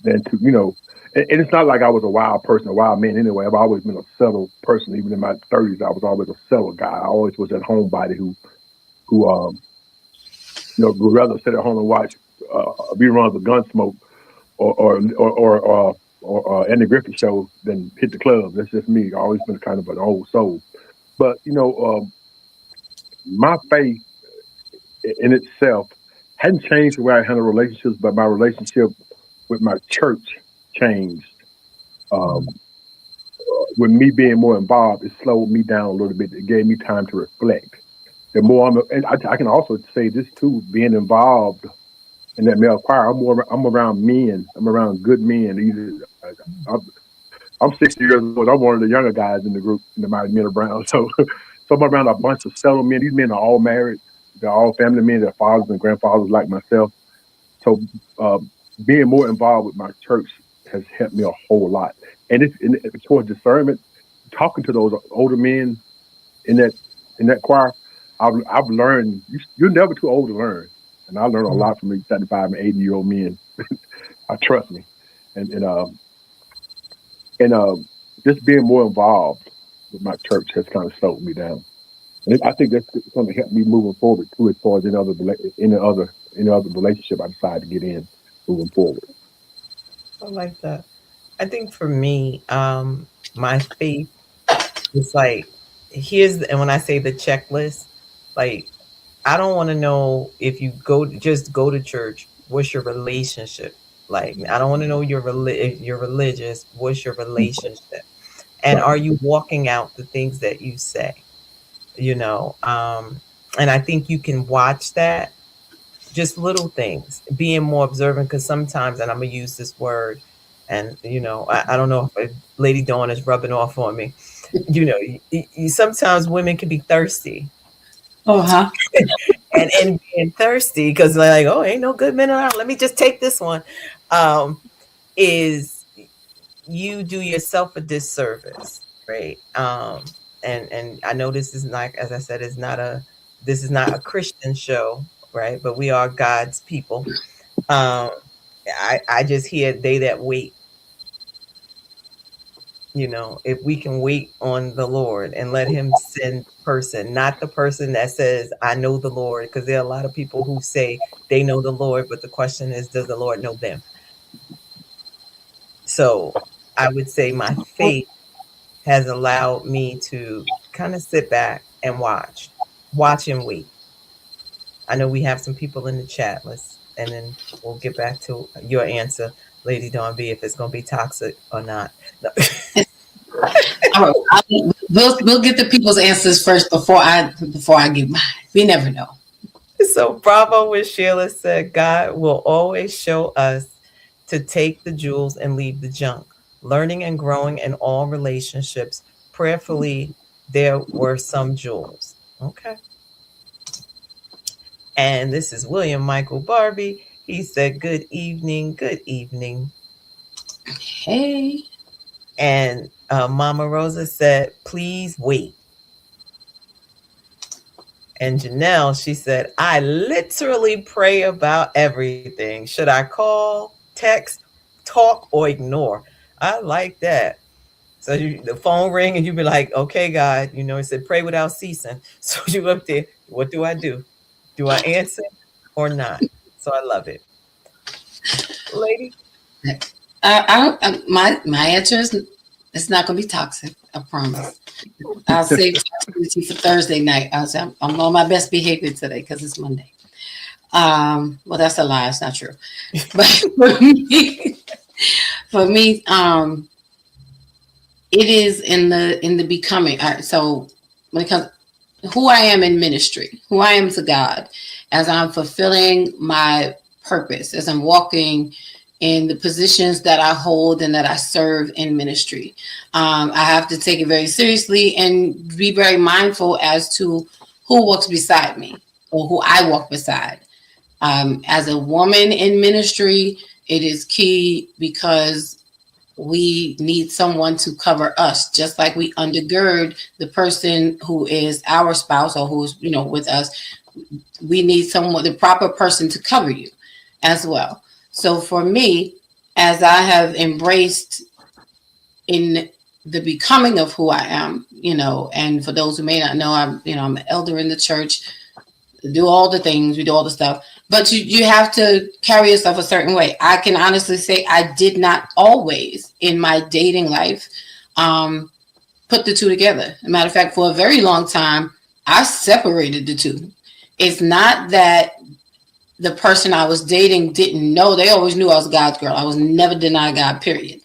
than to, you know. And it's not like I was a wild person, a wild man anyway. I've always been a settled person. Even in my 30s, I was always a settled guy. I always was that homebody who would rather sit at home and watch reruns of Gunsmoke or Andy Griffith show than hit the club. That's just me. I've always been kind of an old soul. But my faith in itself hadn't changed the way I handle relationships, but my relationship with my church changed. Um, with me being more involved, it slowed me down a little bit. It gave me time to reflect. The more and I can also say this too, being involved in that male choir, I'm around men. I'm around good men. I'm 60 years old. I'm one of the younger guys in the group, in the Mighty Men of Brown. So I'm around a bunch of settled men. These men are all married. They're all family men. They're fathers and grandfathers like myself. So being more involved with my church has helped me a whole lot. And it's towards discernment, talking to those older men in that choir, I've learned you're never too old to learn. And I learned a lot from these 75 and 80-year-old men. I trust me. And just being more involved with my church has kind of slowed me down. And I think that's going to help me moving forward too, as far as any other relationship I decide to get in moving forward. I like that. I think for me, my faith is like, and when I say the checklist, like, I don't want to know if you just go to church, what's your relationship like? I don't want to know if you're religious, what's your relationship? And Right. are you walking out the things that you say? You know, and I think you can watch that, just little things, being more observant, because sometimes, and I'm gonna use this word, and I don't know if Lady Dawn is rubbing off on me. Sometimes women can be thirsty. Uh-huh. and being thirsty because they're like, oh, ain't no good men around, let me just take this one. Is you do yourself a disservice, right? And I know this is not, as I said, this is not a Christian show, right? But we are God's people. I just hear they that wait. If we can wait on the Lord and let him send person, not the person that says, I know the Lord, because there are a lot of people who say they know the Lord, but the question is, does the Lord know them? So I would say my faith has allowed me to kind of sit back and watch and wait. I know we have some people in the chat. And then we'll get back to your answer, Lady Dawn B, if it's going to be toxic or not. No. All right, we'll get the people's answers first before I give mine. We never know. So Bravo with Sheila said, God will always show us to take the jewels and leave the junk. Learning and growing in all relationships. Prayerfully, there were some jewels. Okay. And this is William Michael Barbie. He said, good evening, good evening. Hey. And Mama Rosa said, please wait. And Janelle, she said, I literally pray about everything. Should I call, text, talk, or ignore? I like that. So the phone ring and you be like, okay, God, it said pray without ceasing. So you up there, what do I do? Do I answer or not? So I love it. Lady? My answer is it's not going to be toxic. I promise. I'll save toxicity for Thursday night. I'm on my best behavior today because it's Monday. Well, that's a lie. It's not true. But for me, it is in the becoming. All right, so when it comes who I am in ministry, who I am to God, as I'm fulfilling my purpose, as I'm walking in the positions that I hold and that I serve in ministry. I have to take it very seriously and be very mindful as to who walks beside me or who I walk beside. As a woman in ministry, it is key because we need someone to cover us, just like we undergird the person who is our spouse or who's, with us. We need someone, the proper person to cover you as well. So for me, as I have embraced in the becoming of who I am, and for those who may not know, I'm an elder in the church, do all the things, we do all the stuff, but you have to carry yourself a certain way. I can honestly say I did not always in my dating life put the two together. As a matter of fact, for a very long time, I separated the two. It's not that the person I was dating didn't know. They always knew I was God's girl. I was never denied God, period.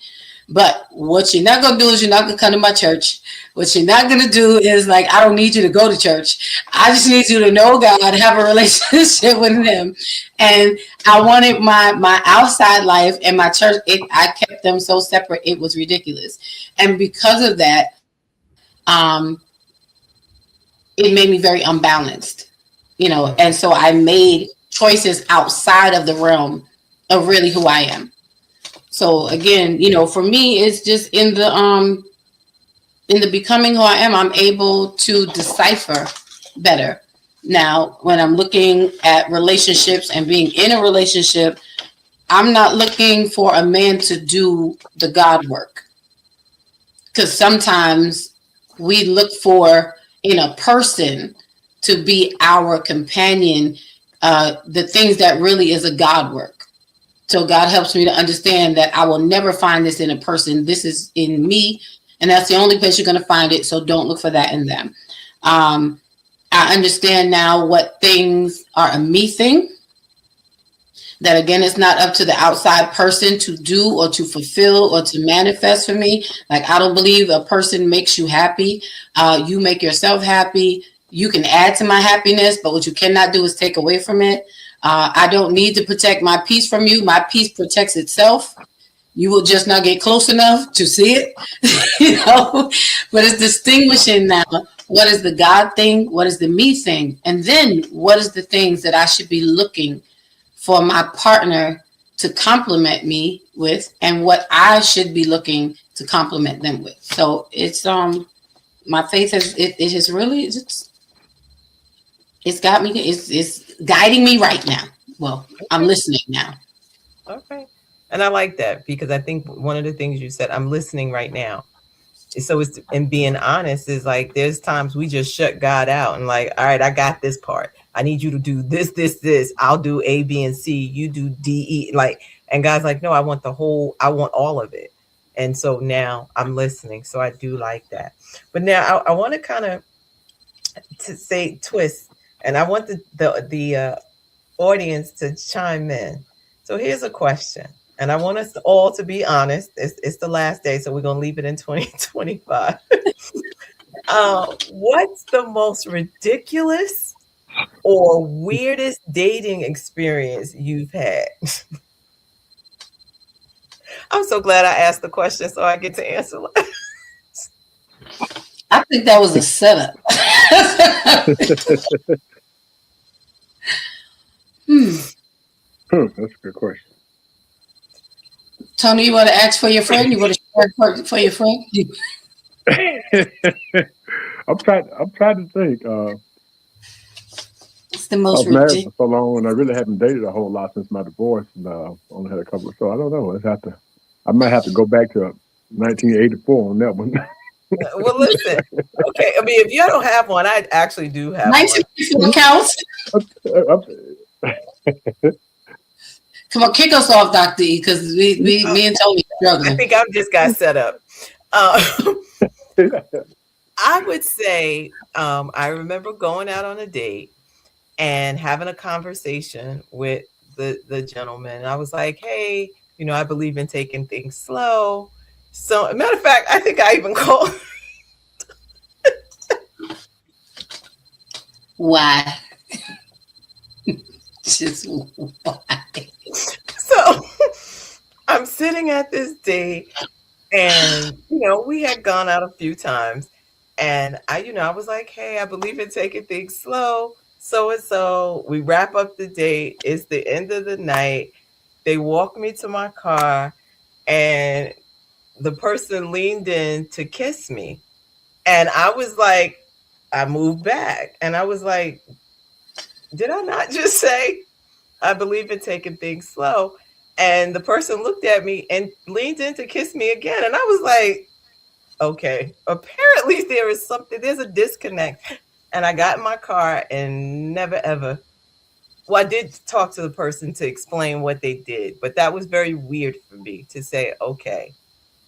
But what you're not going to do is you're not going to come to my church. What you're not going to do is like, I don't need you to go to church. I just need you to know God, have a relationship with him. And I wanted my outside life and my church. I kept them so separate. It was ridiculous. And because of that, it made me very unbalanced, and so I made choices outside of the realm of really who I am. So again, for me, it's just in the becoming who I am, I'm able to decipher better. Now, when I'm looking at relationships and being in a relationship, I'm not looking for a man to do the God work. Because sometimes we look for in a person to be our companion, the things that really is a God work. So God helps me to understand that I will never find this in a person. This is in me, and that's the only place you're going to find it. So don't look for that in them. I understand now what things are a me thing. That again, it's not up to the outside person to do or to fulfill or to manifest for me. Like, I don't believe a person makes you happy. You make yourself happy. You can add to my happiness, but what you cannot do is take away from it. I don't need to protect my peace from you. My peace protects itself. You will just not get close enough to see it, but it's distinguishing now. What is the God thing? What is the me thing? And then what is the things that I should be looking for my partner to complement me with, and what I should be looking to complement them with. So it's my faith has really it's got me, it's guiding me right now. Well, I'm listening now. Okay. And I like that because I think one of the things you said, I'm listening right now. So it's, and being honest is like, there's times we just shut God out and like, all right, I got this part. I need you to do this, this, this. I'll do A, B, and C. You do D, E. Like, and God's like, no, I want I want all of it. And so now I'm listening. So I do like that. But now I want to kind of to say twist, and I want the audience to chime in. So here's a question. And I want us all to be honest. It's the last day, so we're going to leave it in 2025. What's the most ridiculous or weirdest dating experience you've had? I'm so glad I asked the question so I get to answer. I think that was a setup. That's a good question. Tony, you want to ask for your friend? You want to share for your friend? I'm trying to think. It's the I most was married ridiculous. for so long, and I really haven't dated a whole lot since my divorce, and only had a couple. So I don't know. I might have to go back to 1984 on that one. Well, listen. Okay, I mean, if you don't have one, I actually do have 1984 counts. Come on, kick us off, Dr. E, because me and Tony are struggling. I think I just got set up. I would say I remember going out on a date and having a conversation with the gentleman. And I was like, hey, I believe in taking things slow. So, matter of fact, I think I even called. Why? Just why? So, I'm sitting at this date, and we had gone out a few times, and I was like, "Hey, I believe in taking things slow." So and so, we wrap up the date. It's the end of the night. They walk me to my car, and the person leaned in to kiss me. And I was like, I moved back. And I was like, did I not just say I believe in taking things slow? And the person looked at me and leaned in to kiss me again. And I was like, okay, apparently there's a disconnect. And I got in my car and never ever. Well, I did talk to the person to explain what they did, but that was very weird for me to say, okay.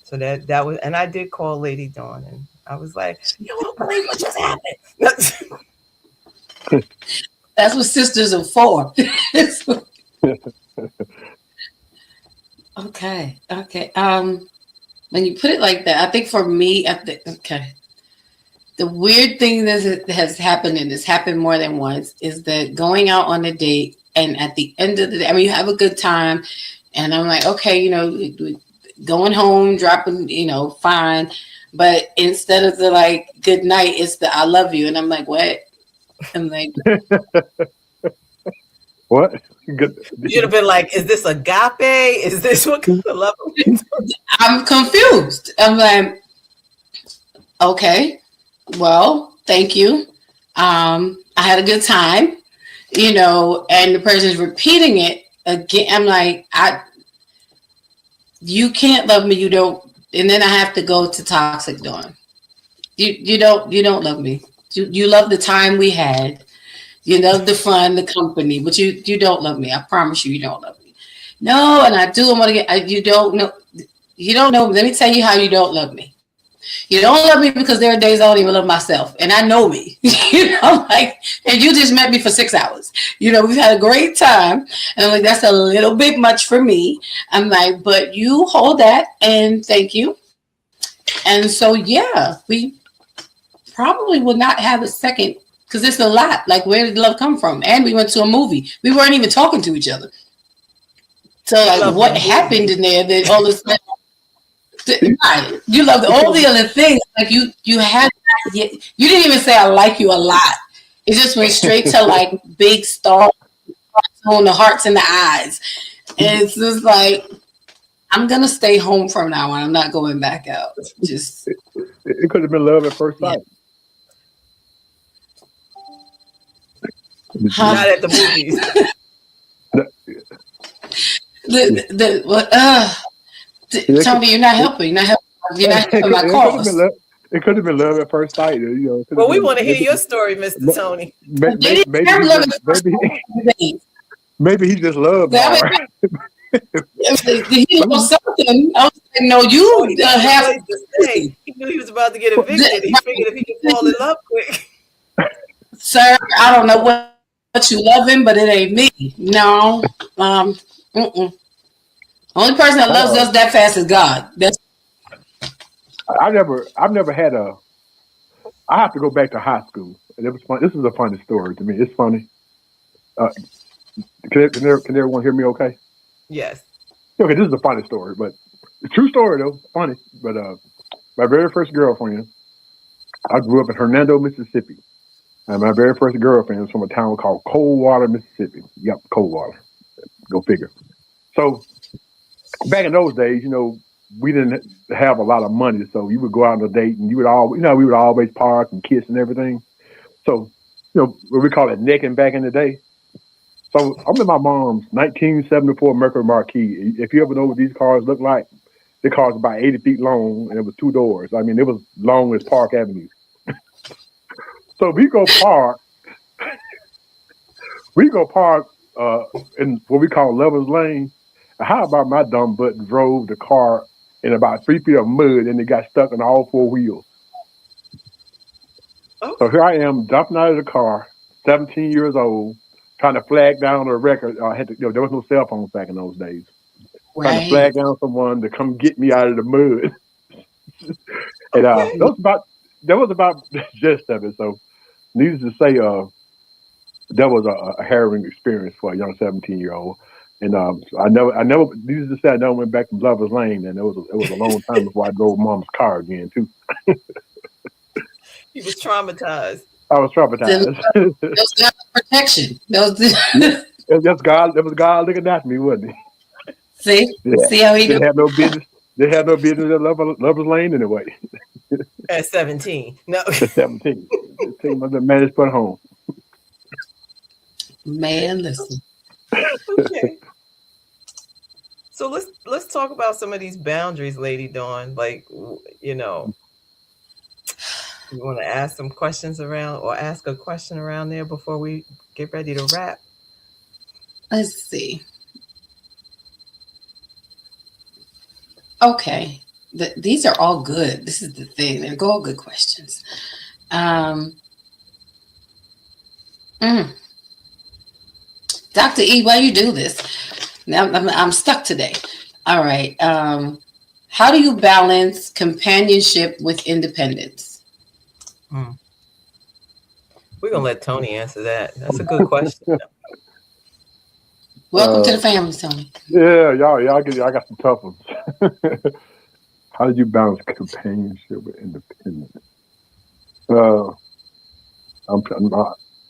So that was, and I did call Lady Dawn, and I was like, "You won't believe what just happened." That's what sisters are for. Okay. When you put it like that, I think for me, okay. The weird thing that has happened, and it's happened more than once, is that going out on a date, and at the end of the day, I mean, you have a good time, and I'm like, okay, going home, dropping, fine. But instead of the like good night, it's the I love you. And I'm like, what? I'm like, What? You'd have been like, is this agape? Is this what kind of love? I'm confused. I'm like, okay, well, thank you. I had a good time, and the person's repeating it again. I'm like, you can't love me. You don't. And then I have to go to Toxic Dawn. You don't love me. You love the time we had. You love the fun, the company, but you don't love me. I promise you don't love me. No, and I do want to get. You don't know. You don't know. Let me tell you how you don't love me. You don't love me because there are days I don't even love myself, and I know me. And you just met me for 6 hours. We've had a great time, and I'm like, that's a little bit much for me. I'm like, but you hold that, and thank you. And so, yeah, we probably will not have a second because it's a lot. Like, where did love come from? And we went to a movie. We weren't even talking to each other. So, like, what happened in there that all this? Right. You loved all the other things. Like you had. You didn't even say I like you a lot. It just went straight to like big stars on the hearts and the eyes. And it's just like, I'm gonna stay home from now on. I'm not going back out. Just it could have been love at first sight. Not at the movies. Tony, you're not helping. You're not helping my cause. It could have been love at first sight. Well, we want to hear your story, Mr. Tony. Maybe he just loved her. He knows something. I was like, no, you have. He knew he was about to get evicted. He figured if he could fall in love quick. Sir, I don't know what you loving, but it ain't me. No. Only person that loves us that fast is God. I've never had I have to go back to high school. And it was fun. This is a funny story to me. It's funny. Can everyone hear me okay? Yes. Okay, this is a funny story, but a true story though. Funny. But my very first girlfriend, I grew up in Hernando, Mississippi. And my very first girlfriend was from a town called Coldwater, Mississippi. Yep, Coldwater. Go figure. So back in those days, we didn't have a lot of money, so you would go out on a date, and we would always park and kiss and everything. So, what we call it necking back in the day. So I'm in my mom's 1974 Mercury Marquis. If you ever know what these cars look like, the car's about 80 feet long, and it was 2 doors. I mean, it was long as Park Avenue. So we go park in what we call Lover's Lane. How about my dumb butt drove the car in about 3 feet of mud and it got stuck on all 4 wheels. Oh. So here I am jumping out of the car, 17 years old, trying to flag down a record. There was no cell phones back in those days. Right. Trying to flag down someone to come get me out of the mud. And Okay. that was about the gist of it. So, needless to say, that was a harrowing experience for a young 17-year-old. And so I never, needless to say, I never went back to Lover's Lane, and it was a long time before I drove Mom's car again too. He was traumatized. I was Them- traumatized. Those got protection. Those That's God. It was God looking after me, wasn't see, he? Yeah. see how he do. Didn't have no business. They had no business at Lover's Lane anyway. At 17. No. At 17, take my managed put home. Man, listen. Okay. So let's talk about some of these boundaries, Lady Dawn. Like, you know, you want to ask some questions around or ask a question around there before we get ready to wrap? Let's see. Okay. These are all good. This is the thing. They're all good questions. Um, mm. Dr. E, why you do this? Now I'm stuck today. All right. How do you balance companionship with independence? Hmm. We're gonna let Tony answer that. That's a good question. Welcome to the Uh, family, Tony. yeah, y'all got some tough ones. How did you balance companionship with independence? Uh, I'm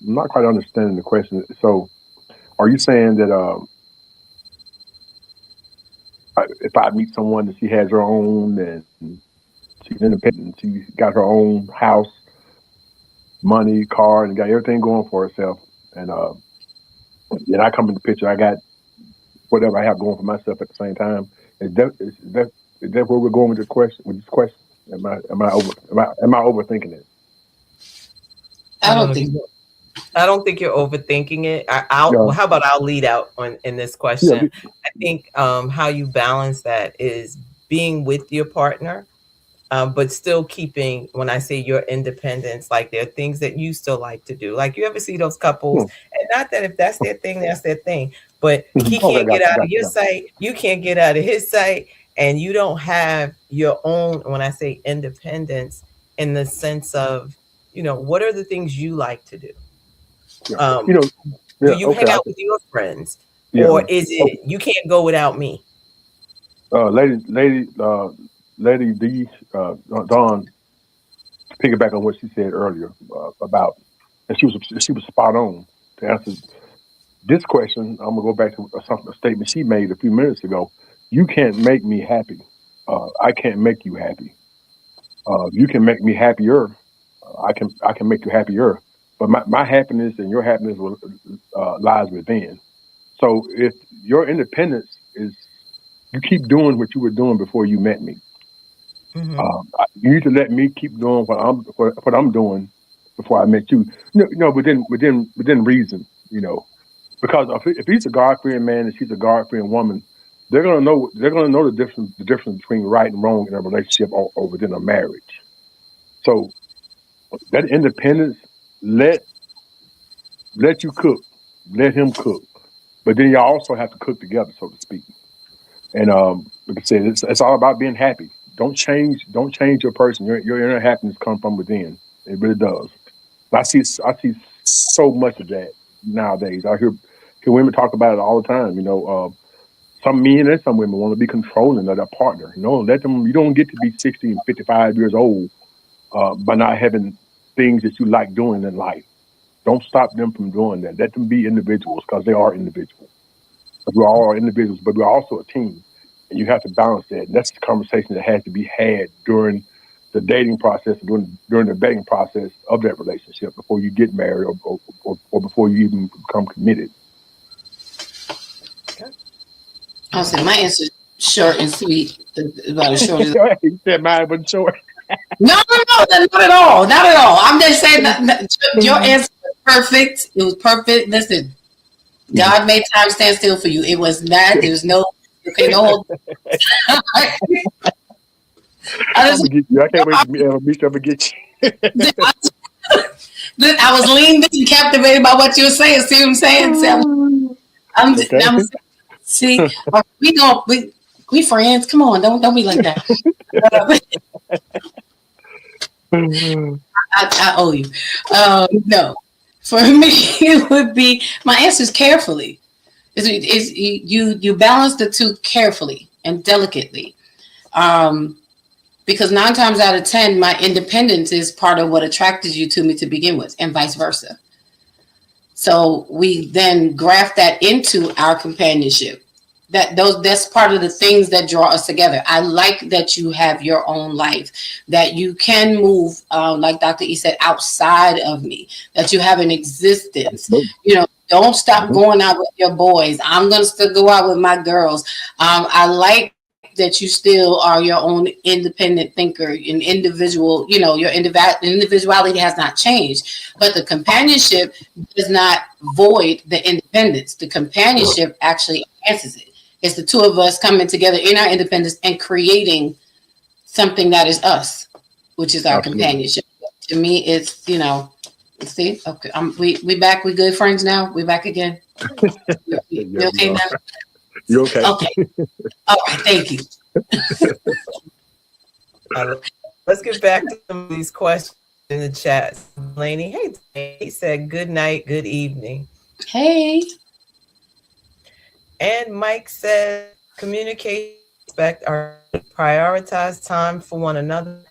not quite understanding the question. So, are you saying that if I meet someone that she has her own and she's independent, she got her own house, money, car, and got everything going for herself, and then I come in the picture, I got whatever I have going for myself at the same time. Is that where we're going with the question? With this question, am I overthinking it? I No, don't think I don't think you're overthinking it. Yeah, Well, how about I'll lead out on in this yeah, question. I think how you balance that is being with your partner, but still keeping, when I say your independence, like there are things that you still like to do. Like you ever see those couples, hmm. and not that if that's their thing, that's their thing, but he Okay, can't get out of got your you. sight, you can't get out of his sight, and you don't have your own, when I say independence, in the sense of, what are the things you like to do? Yeah, Um, you know, do yeah, you okay, hang out with your friends, yeah, or is okay. it you can't go without me? Lady D, Dawn, to piggyback on what she said earlier about, and she was spot on to answer this question. I'm gonna go back to a statement she made a few minutes ago. You can't make me happy. I can't make you happy. You can make me happier. I can make you happier. But my happiness and your happiness lies within. So if your independence is you keep doing what you were doing before you met me. Hmm. You need to let me keep doing what I'm doing before I met you. No, within reason. Because if he's a God fearing man and she's a God fearing woman, they're gonna know the difference between right and wrong in a relationship or within a marriage. So that independence, let let you cook, let him cook, but then you also have to cook together, so to speak. And like I said, it's all about being happy. Don't change your person. Your inner happiness comes from within. It really does. I see so much of that nowadays. I hear women talk about it all the time. Some men and some women want to be controlling of their partner. Let them. You don't get to be 60 and 55 years old by not having things that you like doing in life. Don't stop them from doing that. Let them be individuals because they are individuals. We all are individuals, but we're also a team, and you have to balance that. And that's the conversation that has to be had during the dating process, during the dating process of that relationship before you get married or before you even become committed. Okay. I'll All say right. my answer is short and sweet. About as short as He said mine wasn't short. no, not at all, not at all. I'm just saying that your answer was perfect. It was perfect. Listen, God made time stand still for you. It was not. There was no. Okay, no. I I'm just. gonna get you. I can't wait to meet you. I'm gonna get I was leaned and captivated by what you were saying. See what I'm saying? See, you. Okay. I'm see, we friends. Come on, don't be like that. Mhm. I owe you. No, for me, it would be my answer is carefully. Is you balance the two carefully and delicately. Um, because 9 times out of 10, my independence is part of what attracted you to me to begin with, and vice versa. So we then graft that into our companionship. That's part of the things that draw us together. I like that you have your own life, that you can move, like Dr. E said, outside of me, that you have an existence. Absolutely. Don't stop Mhm. going out with your boys. I'm gonna still go out with my girls. I like that you still are your own independent thinker, an individual. Your individuality has not changed, but the companionship does not void the independence. The companionship actually enhances it. It's the two of us coming together in our independence and creating something that is us, which is our Absolutely. companionship. To me, see, okay, we back. We good friends now. We back again. Yeah, You we okay are. now? You okay? Okay. All right. Thank you. Let's get back to some of these questions in the chat. Delaney, hey, Delaney, he said good night, good evening. Hey. And Mike said communication and respect are prioritize time for one another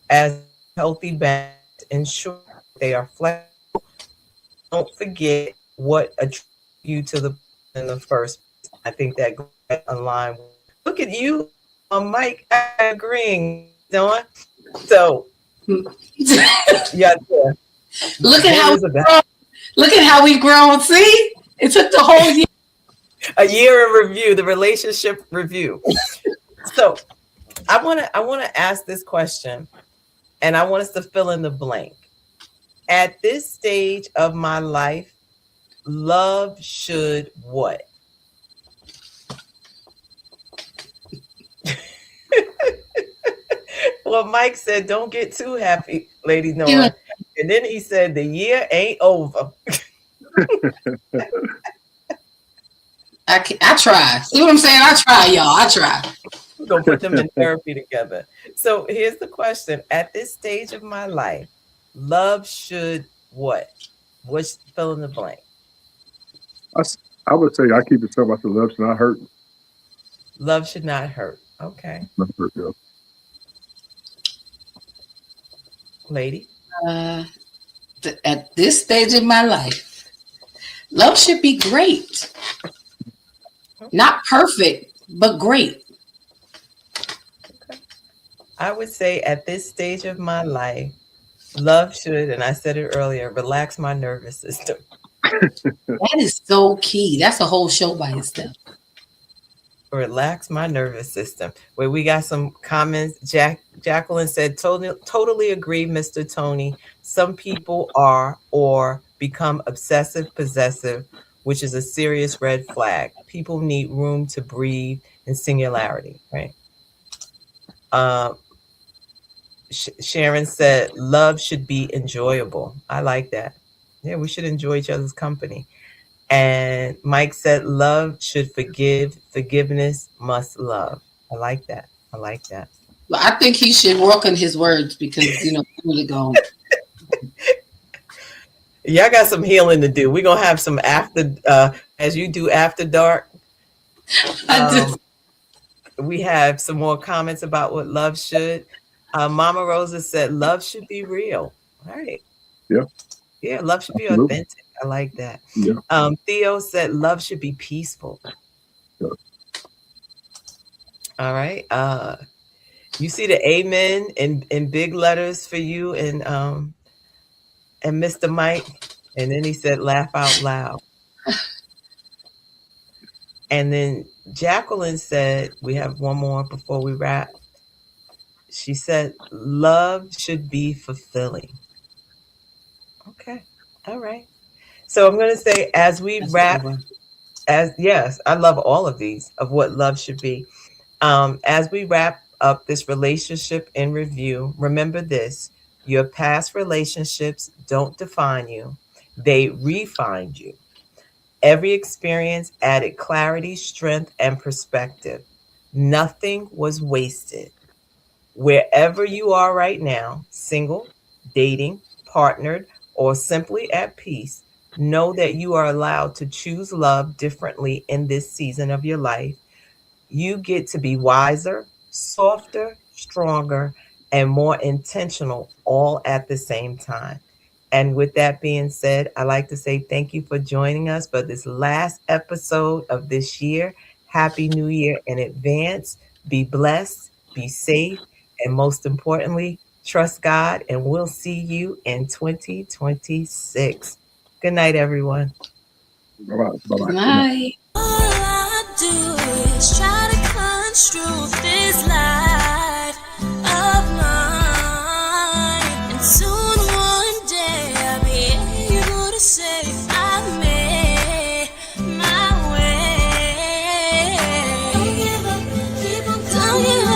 as healthy balance, ensure they are flexible. Don't forget what attracted you to the person in the first place. I think that goes right online. Look at you, Mike, agreeing. Doing so. Yeah, yeah. Look at There how is a look at how we've grown. See, it took the whole year. year in review, the relationship review. So I wanna ask this question, and I want us to fill in the blank. At this stage of my life, love should what? Well, Mike said, "Don't get too happy, Lady Noah," and then he said, "The year ain't over." I try. See what I'm saying? I try, y'all. I try. We're gonna put them in therapy together. So here's the question: at this stage of my life, love should what? What's fill in the blank? I, s- I would say I keep it simple. I said love should not hurt. Love should not hurt. Okay, Not hurt, yeah. lady. Uh, at this stage of my life, love should be great, not perfect, but great. I would say at this stage of my life, love should, and I said it earlier, relax my nervous system. That is so key. That's a whole show by itself. Relax my nervous system. Where we got some comments. Jacqueline said, totally agree, Mr. Tony. Some people are or become obsessive possessive, which is a serious red flag. People need room to breathe in singularity, right? Uh, Sharon said, love should be enjoyable. I like that. Yeah, we should enjoy each other's company. And Mike said, love should forgive. Forgiveness must love. I like that. I like that. But I think he should work on his words because really going. Y'all got some healing to do. We're gonna have some after as you do after dark. I Um, just we have some more comments about what love should. Mama Rosa said love should be real. All right. Yeah, Yeah, love should be absolutely. authentic. I like that. Yeah, Theo said love should be peaceful. yeah. All right. You see the amen in big letters for you and Mr. Mike. And then he said laugh out loud. And then Jacqueline said, we have one more before we wrap. She said, love should be fulfilling. Okay. All right. So I'm going to say, as we that's a good wrap, one. as yes, I love all of these of what love should be. As we wrap up this relationship in review, remember this: your past relationships don't define you, they refine you. Every experience added clarity, strength, and perspective. Nothing was wasted. Wherever you are right now, single, dating, partnered, or simply at peace, know that you are allowed to choose love differently in this season of your life. You get to be wiser, softer, stronger, and more intentional all at the same time. And with that being said, I'd like to say thank you for joining us for this last episode of this year. Happy New Year in advance. Be blessed, be safe, and most importantly, trust God. And we'll see you in 2026. Good night, everyone. Bye-bye. Good Bye-bye. Good night. night. All I do is try to construe this life of mine, and soon one day I'll be able to say I made my way. Don't give up, keep on going.